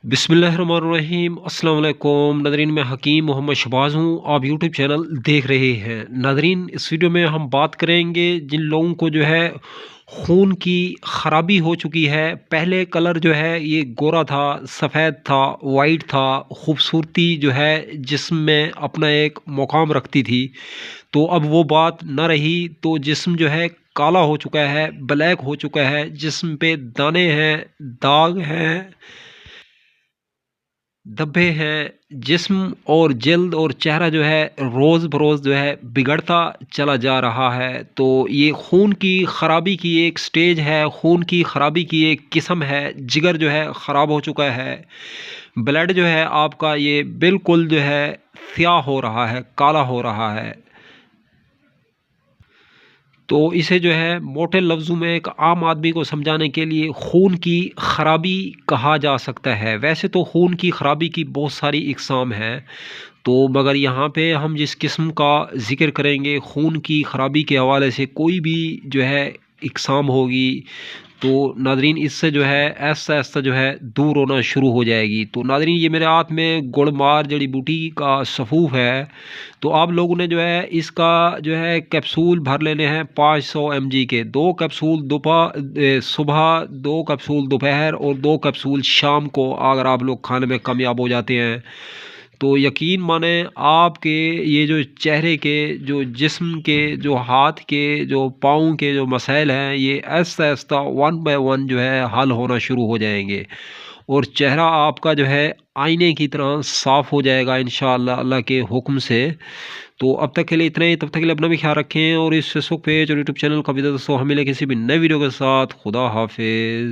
बिस्मिल्लाहिर्रहमानिर्रहीम अस्सलाम वालेकुम नादरीन, मैं हकीम मोहम्मद शहबाज हूँ। आप यूट्यूब चैनल देख रहे हैं। नादरीन, इस वीडियो में हम बात करेंगे जिन लोगों को जो है खून की ख़राबी हो चुकी है। पहले कलर जो है ये गोरा था, सफ़ेद था, वाइट था। खूबसूरती जो है जिस्म में अपना एक मुकाम रखती थी, तो अब वो बात ना रही। तो जिस्म जो है काला हो चुका है, ब्लैक हो चुका है, जिस्म पे दाने हैं, दाग हैं, धब्बे हैं। जिस्म और जल्द और चेहरा जो है रोज़ बरोज़ जो है बिगड़ता चला जा रहा है। तो ये खून की ख़राबी की एक स्टेज है, खून की ख़राबी की एक किस्म है। जिगर जो है ख़राब हो चुका है, ब्लड जो है आपका ये बिल्कुल जो है स्याह हो रहा है, काला हो रहा है। तो इसे जो है मोटे लफ्ज़ों में एक आम आदमी को समझाने के लिए खून की ख़राबी कहा जा सकता है। वैसे तो खून की ख़राबी की बहुत सारी इक़साम हैं, तो मगर यहाँ पे हम जिस किस्म का ज़िक्र करेंगे खून की ख़राबी के हवाले से, कोई भी जो है इक़साम होगी तो नादरीन इससे जो है ऐसा-ऐसा जो है दूर होना शुरू हो जाएगी। तो नादरीन, ये मेरे हाथ में गुड़मार जड़ी बूटी का सफ़ूफ़ है। तो आप लोगों ने जो है इसका जो है कैप्सूल भर लेने हैं 500 एमजी के। 2 कैप्सूल सुबह, 2 कैप्सूल दोपहर और 2 कैप्सूल शाम को अगर आप लोग खाने में कामयाब हो जाते हैं, तो यकीन माने आपके ये जो चेहरे के, जो जिस्म के, जो हाथ के, जो पाँव के जो मसाइल हैं, ये आहिस्ता-आहिस्ता वन बाय वन जो है हल होना शुरू हो जाएँगे और चेहरा आपका जो है आईने की तरह साफ़ हो जाएगा इंशाअल्लाह अल्लाह के हुक्म से। तो अब तक के लिए इतना ही, तब तक के लिए अपना भी ख्याल रखें और इस फेसबुक पेज और यूट्यूब चैनल का भी दोस्तों हम मिले किसी भी नए वीडियो के साथ। खुदा हाफ़िज़।